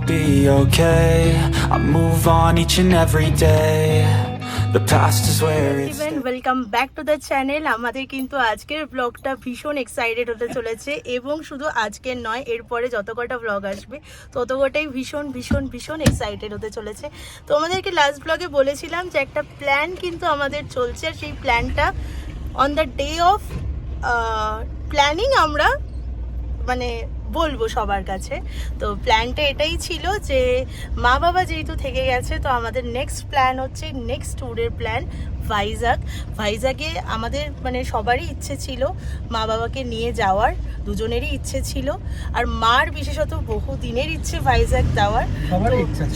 be okay. I move on each and every day. The past is where it's welcome back to the channel. আমাদের কিন্তু আজকের ব্লগটা ভীষণ excited হতে চলেছে এবং শুধু আজকের নয়, এরপরে যত কটা ব্লগ আসবে তত কটাই ভীষণ ভীষণ ভীষণ এক্সাইটেড হতে চলেছে। তো আমাদেরকে লাস্ট ব্লগে বলেছিলাম যে একটা প্ল্যান কিন্তু আমাদের চলছে, আর সেই প্ল্যানটা on the day of planning আমরা মানে বলবো সবার কাছে। তো প্ল্যানটা এটাই ছিল যে মা বাবা যেহেতু থেকে গেছে, তো আমাদের নেক্সট প্ল্যান হচ্ছে নেক্সট ট্যুরের প্ল্যান ভাইজাগে আমাদের মানে সবারই ইচ্ছে ছিল মা বাবাকে নিয়ে যাওয়ার, দুজনেরই ইচ্ছে ছিল। আর মার বিশেষত বহু দিনের ইচ্ছে ভাইজাগ যাওয়ার,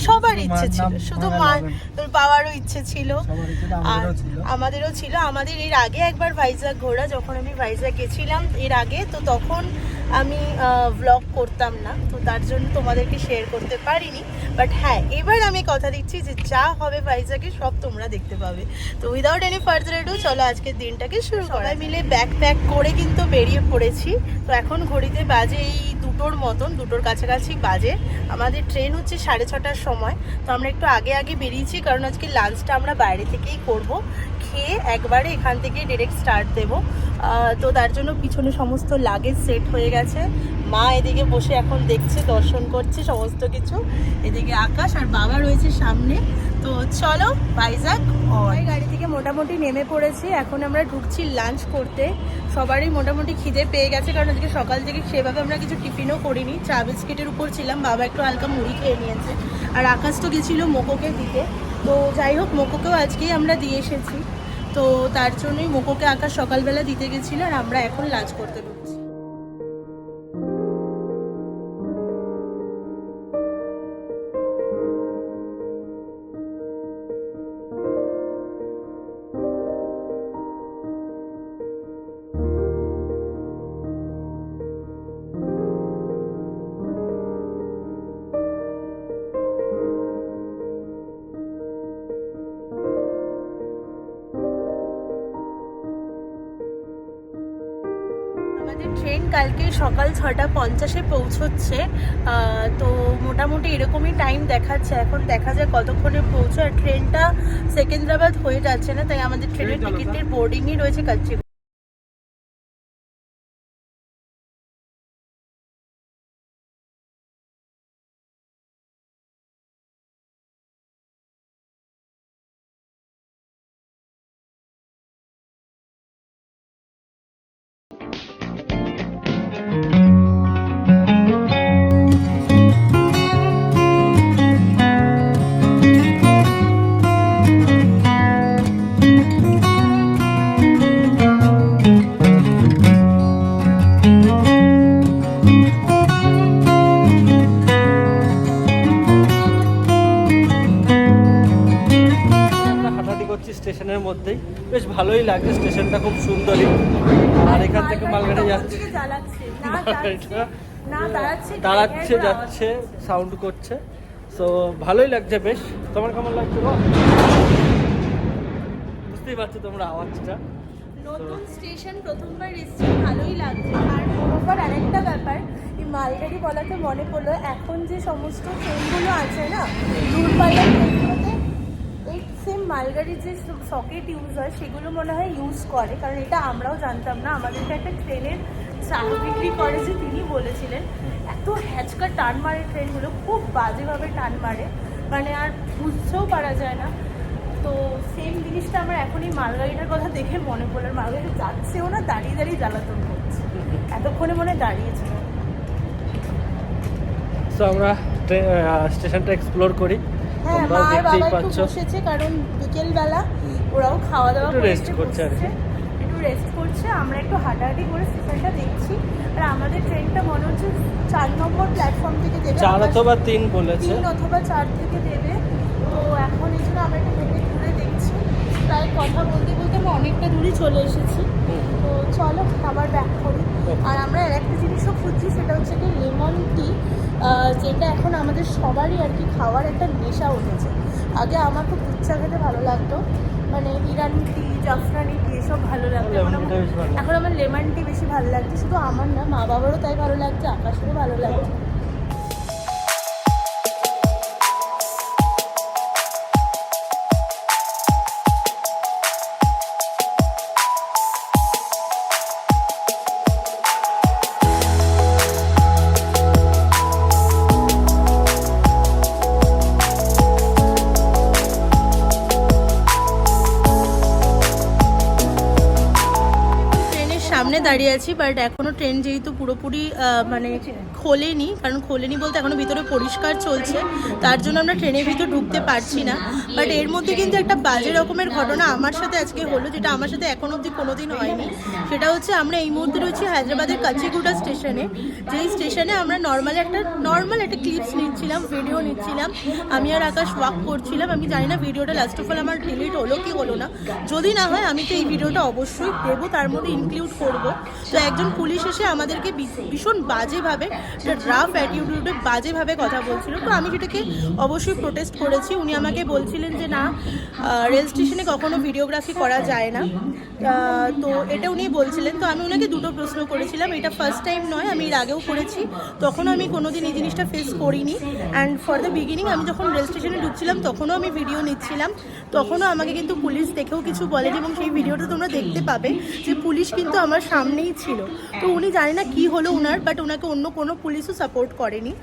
সবার ইচ্ছে ছিল, শুধু মার বাবারও ইচ্ছে ছিল, আর আমাদেরও ছিল। আমাদের এর আগে একবার ভাইজাগ ঘোরা, যখন আমি ভাইজাগ গেছিলাম এর আগে, তো তখন আমি ব্লগ করতাম না, তো তার জন্য তোমাদেরকে শেয়ার করতে পারিনি। বাট হ্যাঁ, এবার আমি কথা দিচ্ছি যে যা হবে ভাইজাগে সব তোমরা দেখতে পাবে। তো উইদাউট এনি ফার্দার এডু চলো আজকের দিনটাকে শুরু করা। সবাই মিলে ব্যাগ প্যাক করে কিন্তু বেরিয়ে পড়েছি। তো এখন ঘড়িতে বাজে এই 2টোর মতন, 2টোর কাছাকাছি বাজে। আমাদের ট্রেন হচ্ছে 6:30টার সময়। তো আমরা একটু আগে আগে বেরিয়েছি, কারণ আজকে লাঞ্চটা আমরা বাইরে থেকেই করব, খেয়ে একবারে এখান থেকে ডিরেক্ট স্টার্ট দেবো। তো তার জন্য পিছনে সমস্ত লাগেজ সেট হয়ে গেছে। মা এদিকে বসে এখন দেখছে, দর্শন করছে সমস্ত কিছু। এদিকে আকাশ আর বাবা রয়েছে সামনে। তো চলো ভাইজাগ। গাড়ি থেকে মোটামুটি নেমে পড়েছি, এখন আমরা ঢুকছি লাঞ্চ করতে। সবারই মোটামুটি খিদে পেয়ে গেছে, কারণ আজকে সকাল থেকে সেভাবে আমরা কিছু টিফিনও করিনি, চা বিস্কিটের উপর ছিলাম। বাবা একটু হালকা মুড়ি খেয়ে নিয়েছে, আর আকাশ তো গেছিলো মোকোকে দিতে। তো যাই হোক, মোকোকেও আজকেই আমরা দিয়ে এসেছি। তো তার জন্যই মোকোকে আকাশ সকালবেলা দিতে গেছিলো, আর আমরা এখন লাঞ্চ করতে ঢুকছি। ট্রেন কালকে সকাল 6:50 পৌঁছচ্ছে। তো মোটামুটি এরকমই টাইম দেখাচ্ছে। এখন দেখা যায় কতক্ষণে পৌঁছে। আর ট্রেনটা সেকেন্দ্রাবাদ হয়ে যাচ্ছে না, তাই আমাদের ট্রেনের টিকিটের বোর্ডিংই রয়েছে কাচ্চি। স্টেশনের মধ্যেই বেশ ভালোই লাগছে, স্টেশনটা খুব সুন্দরই। আর এখান থেকে মালগাড়ি যাচ্ছে, দাঁড়াচ্ছে যাচ্ছে, সাউন্ড করছে। সো ভালোই লাগছে বেশ। তোমার কেমন লাগছে বল? বুঝতেই পারছো তোমরা আওয়াজটা। নতুন স্টেশন, প্রথমবার এসেছি, ভালোই লাগছে। আর প্রথমবার আরেকটা ব্যাপার, এই মালগাড়ি বলাতে মনে পড়লো, এখন যে সমস্ত ট্রেনগুলো আছে না, দূরপাল্লার ট্রেনগুলোতে এই সেম মালগাড়ির যে সকেট ইউজ হয় সেগুলো মনে হয় ইউজ করে, কারণ এটা আমরাও জানতাম না। আমাদেরকে একটা ট্রেনের চাল বিক্রি করে যে তিনি বলেছিলেন, এত হ্যাচকা টান মারে ট্রেনগুলো, খুব বাজেভাবে টান মারে, মানে আর বুঝতেও পারা যায় না। তো সেম জিনিসটা আমার এখন এই মালগাড়িটার কথা দেখে মনে পড়লো। মালগাড়িটা যাচ্ছেও না, দাঁড়িয়ে দাঁড়িয়ে জ্বালাতন করছে, এতক্ষণে মনে দাঁড়িয়েছিল। সো আমরা স্টেশনটা এক্সপ্লোর করি। হ্যাঁ, মা আর বাবা একটু বসেছে, কারণ বিকেলবেলা ওরাও খাওয়া দাওয়া করে রেস্ট করছে, একটু রেস্ট করছে। আমরা একটু হাঁটাহাঁটি করে স্টেশনটা দেখছি। আর আমাদের ট্রেনটা মনে হচ্ছে 4 নম্বর প্ল্যাটফর্ম থেকে দেবে, 4 অথবা 3 বলেছে, 3 অথবা 4 থেকে দেবে। তো এখন এই জন্য আমরা একটু হেঁটে ঘুরে দেখছি। প্রায় কথা বলতে বলতে আমরা অনেকটা দূরই চলে এসেছি। তো চলো আবার ব্যাক করি। আর আমরা একটা জিনিসও খুঁজছি, সেটা হচ্ছে কি লেমন টি, যেটা এখন আমাদের সবারই আর কি খাওয়ার একটা নেশা উঠেছে। আগে আমার খুব ইচ্ছা খেতে ভালো লাগতো, মানে ইরানি টি, জাফরানি টি এসব ভালো লাগতো। এখন আমার লেমন টি বেশি ভালো লাগছে। শুধু আমার না, মা বাবারও তাই ভালো লাগছে, আকাশেরও ভালো লাগছে। দাঁড়িয়ে আছি, বাট এখনো ট্রেন যেহেতু পুরোপুরি মানে খোলেনি, কারণ খোলেনি বলতে এখনো ভিতরে পরিষ্কার চলছে, তার জন্য আমরা ট্রেনের ভিতর ঢুকতে পারছি না। বাট এর মধ্যে কিন্তু একটা বাজে রকমের ঘটনা আমার সাথে আজকে হলো, যেটা আমার সাথে এখন অবধি কোনোদিন হয়নি। সেটা হচ্ছে আমরা এই মুহূর্তে রয়েছি হায়দ্রাবাদের কাচিগুডা স্টেশনে, যেই স্টেশনে আমরা নর্মাল একটা ক্লিপস নিচ্ছিলাম, ভিডিও নিচ্ছিলাম। আমি আর আকাশ ওয়াক করছিলাম। আমি জানি না ভিডিওটা লাস্ট অফ অল আমার ডিলিট হলো কি হলো না, যদি না হয় আমি তো এই ভিডিওটা অবশ্যই দেবো, তার মধ্যে ইনক্লুড করব। তো একজন পুলিশ এসে আমাদেরকে ভীষণ বাজেভাবে, রাফ অ্যাটিটিউডে বাজেভাবে কথা বলছিল। তো আমি সেটাকে অবশ্যই প্রোটেস্ট করেছি। উনি আমাকে বলছিলেন যে না, রেল স্টেশনে কখনো ভিডিওগ্রাফি করা যায় না, তো এটা উনি বলছিলেন। তো আমি ওনাকে দুটো প্রশ্ন করেছিলাম, এটা ফার্স্ট টাইম নয়, আমি এর আগেও করেছি, তখনও আমি কোনোদিন এই জিনিসটা ফেস করিনি। অ্যান্ড ফর দ্য বিগিনিং আমি যখন রেল স্টেশনে ঢুকছিলাম তখনও আমি ভিডিও নিচ্ছিলাম, তখনও আমাকে কিন্তু পুলিশ দেখেও কিছু বলেনি, এবং সেই ভিডিওটা তোমরা দেখতে পাবে যে পুলিশ কিন্তু আমার সামনেই ছিল। তো উনি জানি না কী হলো ওনার, বাট ওনাকে অন্য কোনো পুলিশও সাপোর্ট করেনি।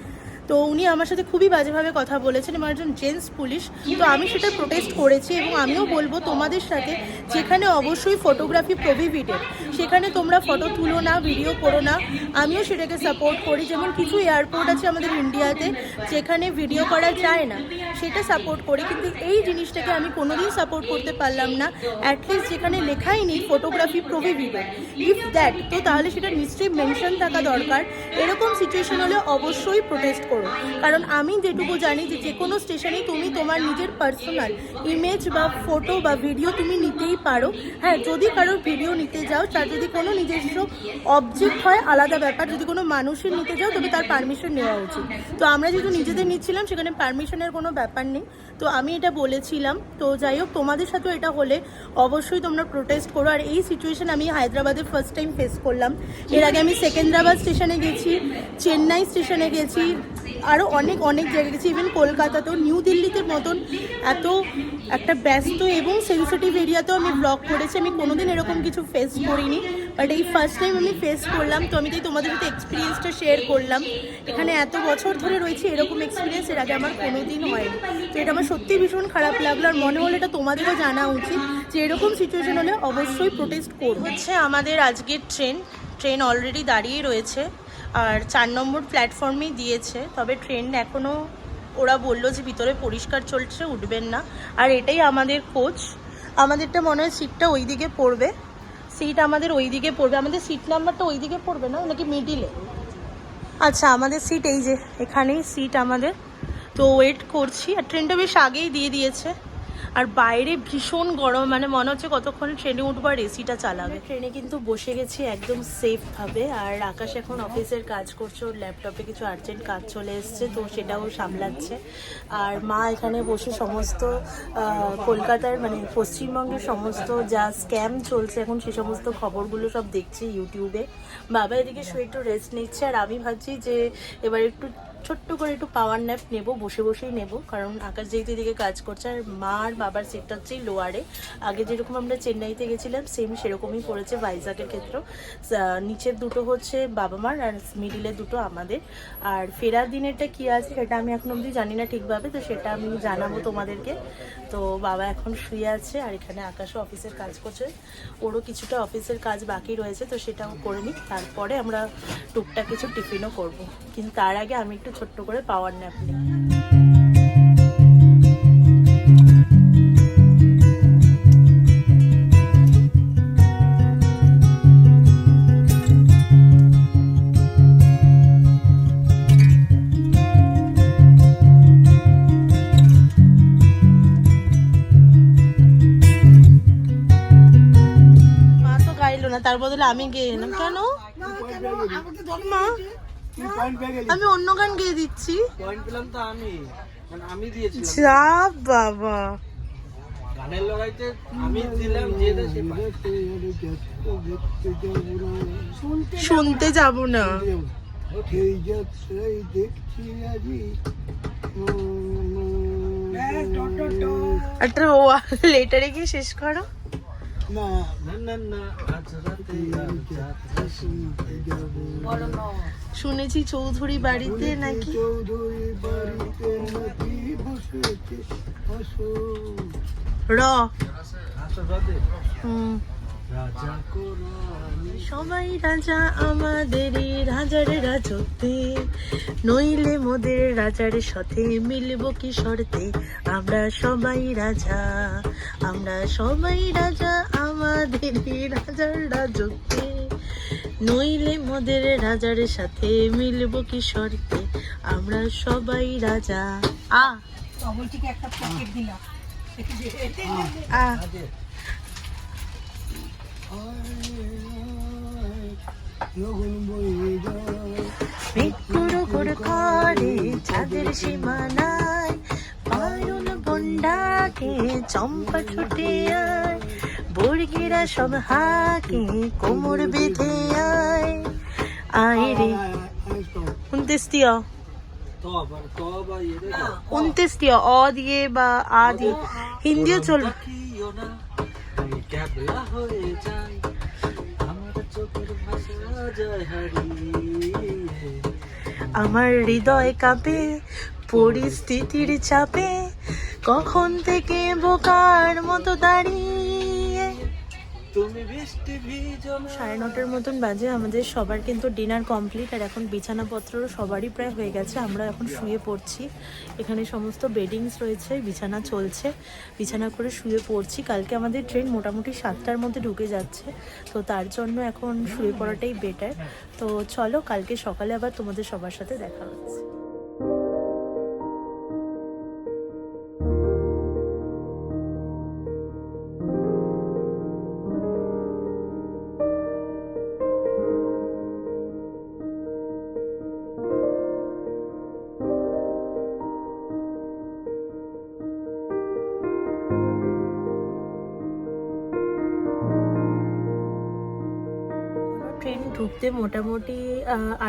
তো উনি আমার সাথে খুবই বাজেভাবে কথা বলেছেন, এবং একজন জেন্টস পুলিশ। তো আমি সেটা প্রোটেস্ট করেছি, এবং আমিও বলবো তোমাদের সাথে, যেখানে অবশ্যই ফটোগ্রাফি প্রোহিবিটেড সেখানে তোমরা ফটো তুলো না, ভিডিও করো না। আমিও সেটাকে সাপোর্ট করি। যেমন কিছু এয়ারপোর্ট আছে আমাদের ইন্ডিয়াতে যেখানে ভিডিও করা যায় না, সেটা সাপোর্ট করি, কিন্তু এই জিনিসটাকে আমি কোনোদিন সাপোর্ট করতে পারলাম না। অ্যাটলিস্ট যেখানে লেখাই নেই ফটোগ্রাফি প্রোহিবিটেড, ইফ দ্যাট, তো তাহলে সেটা নিশ্চয়ই মেনশন থাকা দরকার। এরকম সিচুয়েশন হলে অবশ্যই প্রোটেস্ট করো, কারণ আমি যেটুকু জানি যে কোনো স্টেশনে তুমি তোমার নিজের পার্সোনাল ইমেজ বা ফটো বা ভিডিও তুমি নিতেই পারো। হ্যাঁ, যদি কারোর ভিডিও নিতে যাও, তার যদি কোনো নিজস্ব অবজেক্ট হয় আলাদা ব্যাপার, যদি কোনো মানুষের নিতে যাও তবে তার পারমিশন নেওয়া উচিত। তো আমরা যেহেতু নিজেদের নিচ্ছিলাম, সেখানে পারমিশনের কোনো ব্যাপার নেই। তো আমি এটা বলেছিলাম। তো যাই হোক, তোমাদের সাথেও এটা হলে অবশ্যই তোমরা প্রোটেস্ট করো। আর এই সিচুয়েশন আমি হায়দ্রাবাদে ফার্স্ট টাইম ফেস করলাম। এর আগে আমি সেকেন্দ্রাবাদ স্টেশনে গেছি, চেন্নাই স্টেশনে গেছি, আরও অনেক জায়গায় গেছি, ইভেন কলকাতাতেও, নিউ দিল্লিতে মতন এত একটা ব্যস্ত এবং সেন্সিটিভ এরিয়াতেও আমি ব্লগ করেছি। আমি কোনোদিন এরকম কিছু ফেস করিনি, বাট এই ফার্স্ট টাইম আমি ফেস করলাম। তো আমি তাই তোমাদের সাথে এক্সপিরিয়েন্সটা শেয়ার করলাম। এখানে এত বছর ধরে রয়েছে, এরকম এক্সপিরিয়েন্স এর আগে আমার কোনোদিন হয়নি। তো এটা আমার সত্যিই ভীষণ খারাপ লাগলো, আর মনে হলো এটা তোমাদেরও জানা উচিত যে এরকম সিচুয়েশন হলে অবশ্যই প্রোটেস্ট করবো। হচ্ছে আমাদের আজকের ট্রেন অলরেডি দাঁড়িয়ে রয়েছে, আর 4 নম্বর প্ল্যাটফর্মেই দিয়েছে। তবে ট্রেন এখনও, ওরা বললো যে ভিতরে পরিষ্কার চলছে, উঠবেন না। আর এটাই আমাদের কোচ। আমাদেরটা মনে হয় সিটটা ওই দিকে পড়বে, সিট আমাদের ওই দিকে পড়বে, আমাদের সিট নাম্বারটা ওই দিকে পড়বে না, নাকি মিডিলে? আচ্ছা, আমাদের সিট এই যে এখানেই সিট আমাদের। তো ওয়েট করছি, আর ট্রেনটা বেশ আগেই দিয়ে দিয়েছে। আর বাইরে ভীষণ গরম, মানে মনে হচ্ছে কতক্ষণ ট্রেনে উঠবো আর এসিটা চালাবে। ট্রেনে কিন্তু বসে গেছি একদম সেফভাবে। আর আকাশ এখন অফিসের কাজ করছে, ওর ল্যাপটপে কিছু আর্জেন্ট কাজ চলে এসছে, তো সেটাও সামলাচ্ছে। আর মা এখানে বসে সমস্ত কলকাতার, মানে পশ্চিমবঙ্গের সমস্ত যা স্ক্যাম চলছে এখন, সে সমস্ত খবরগুলো সব দেখছে ইউটিউবে। বাবা এদিকে শুয়ে একটু রেস্ট নিচ্ছে, আর আমি ভাবছি যে এবার একটু ছোট্ট করে একটু পাওয়ার ন্যাপ নেবো, বসেই নেবো, কারণ আকাশ যেহেতু এদিকে কাজ করছে। আর মা আর বাবার সিটটা হচ্ছে লোয়ারে, আগে যেরকম আমরা চেন্নাইতে গেছিলাম সেম সেরকমই পড়েছে ভাইজাগের ক্ষেত্রেও। নিচের দুটো হচ্ছে বাবা মার, আর মিডিলের দুটো আমাদের। আর ফেরার দিনেরটা কী আছে সেটা আমি এখন অবধি জানি না ঠিকভাবে, তো সেটা আমি জানাবো তোমাদেরকে। তো বাবা এখন শুয়ে আছে, আর এখানে আকাশও অফিসের কাজ করছে, ওরও কিছুটা অফিসের কাজ বাকি রয়েছে, তো সেটাও করে নিই। তারপরে আমরা টুকটাক কিছু টিফিনও করবো, কিন্তু তার আগে আমি একটু ছোট্ট করে পাওয়ার ন্যাপ নিই। মা তো গাইলো না, তার বদলে আমি গেয়ে এলাম। কেন মা? আমি অন্য গান গেয়ে দিচ্ছি। পয়েন্ট পেলাম তো আমি দিয়েছিলাম। যা বাবা, গানের লড়াইতে আমি দিলাম, যে দেশে শুনতে যাব না। একটা লেটারে গিয়ে শেষ করো। শুনেছি চৌধুরী বাড়িতে নাকি। র রাজা কোরা আমি। সবাই রাজা আমাদেরই রাজার রাজত্বে, নইলে মোদের রাজার সাথে মিলব কি শর্তে। আমরা সবাই রাজা, আমরা সবাই রাজা আমাদেরই রাজার রাজত্বে, নইলে মোদের রাজার সাথে মিলব কি শর্তে। আমরা সবাই রাজা। আ গুড় গুড় করে চাঁদের সীমানায়, বায়ুন বন্ডাকে চম্পা ছুটে আয়, বর্গিরা সব হাকে কোমর বেঁধে আয়। আয় রে 29 দিয়া, 29 দিয়া অ দিয়ে বা আ দিয়ে, হিন্দিও চলবে। আমি ক্যাবলা হয়ে যাই, আমার চোখের ভাষা যায় হারিয়ে। আমার হৃদয় কাঁপে পরিস্থিতির চাপে, কখন থেকে বোকার মতো দাঁড়িয়ে। তুমি বৃষ্টি ভিজো না। 9:30 মতন বাজে, আমাদের সবার কিন্তু ডিনার কমপ্লিট, আর এখন বিছানাপত্রও সবারই প্রায় হয়ে গেছে। আমরা এখন শুয়ে পড়ছি, এখানে সমস্ত বেডিংস রয়েছে, বিছানা চলছে, বিছানা করে শুয়ে পড়ছি। কালকে আমাদের ট্রেন মোটামুটি 7টার মধ্যে ঢুকে যাচ্ছে, তো তার জন্য এখন শুয়ে পড়াটাই বেটার। তো চলো, কালকে সকালে আবার তোমাদের সবার সাথে দেখা হচ্ছে। ট্রেন ঢুকতে মোটামুটি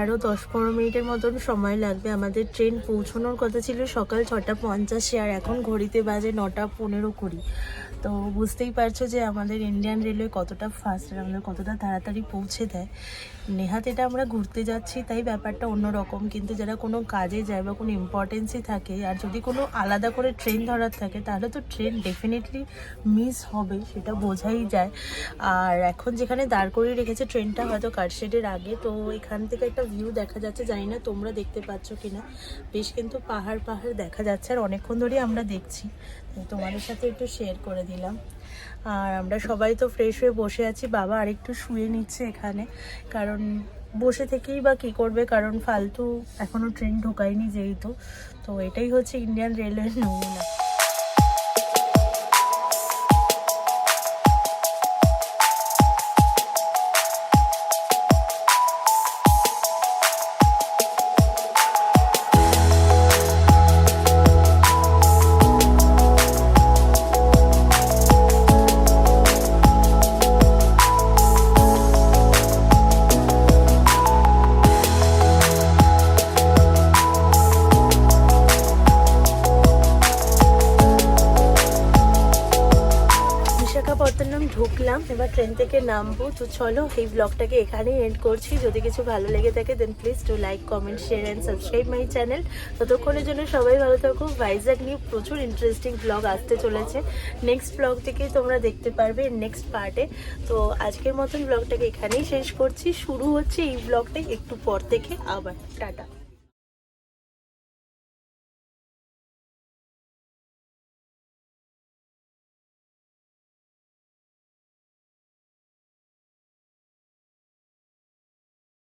আরও 10-15 মিনিটের মতন সময় লাগবে। আমাদের ট্রেন পৌঁছানোর কথা ছিল সকাল 6:50, আর এখন ঘড়িতে বাজে 9:15। তো বুঝতেই পারছো যে আমাদের ইন্ডিয়ান রেলওয়ে কতটা ফাস্ট, আর আমাদের কতটা তাড়াতাড়ি পৌঁছে দেয়। নেহাত এটা আমরা ঘুরতে যাচ্ছি তাই ব্যাপারটা অন্যরকম, কিন্তু যারা কোনো কাজে যায় বা কোনো ইম্পর্টেন্সই থাকে, আর যদি কোনো আলাদা করে ট্রেন ধরার থাকে, তাহলে তো ট্রেন ডেফিনেটলি মিস হবে, সেটা বোঝাই যায়। আর এখন যেখানে দাঁড় করিয়ে রেখেছে ট্রেনটা হয়তো কারশেডের আগে, তো এখান থেকে একটা ভিউ দেখা যাচ্ছে, জানি না তোমরা দেখতে পাচ্ছ কিনা। বেশ কিন্তু পাহাড় পাহাড় দেখা যাচ্ছে, আর অনেকক্ষণ ধরেই আমরা দেখছি, তোমাদের সাথে একটু শেয়ার করে দিলাম। আর আমরা সবাই তো ফ্রেশ হয়ে বসে আছি, বাবা আরেকটু শুয়ে নিচ্ছে এখানে, কারণ বসে থেকেই বা কী করবে, কারণ ফালতু এখনও ট্রেন ঢোকায়নি যেহেতু। তো এটাই হচ্ছে ইন্ডিয়ান রেলওয়ের নমুনা। বিশাখাপত্তনম ঢুকলাম, এবার ট্রেন থেকে নামবো। তো চলো, এই ব্লগটাকে এখানেই এন্ড করছি। যদি কিছু ভালো লেগে থাকে দেন please do like, comment, share and subscribe my channel. ততক্ষণের জন্য সবাই ভালো থাকো। ভাইজ্যাগ নিয়ে প্রচুর ইন্টারেস্টিং ব্লগ আসতে চলেছে, নেক্সট ব্লগ থেকেই তোমরা দেখতে পারবে নেক্সট পার্টে। তো আজকের মতন ব্লগটাকে এখানেই শেষ করছি, শুরু হচ্ছে এই ব্লগটাই একটু পর থেকে আবার। টাটা।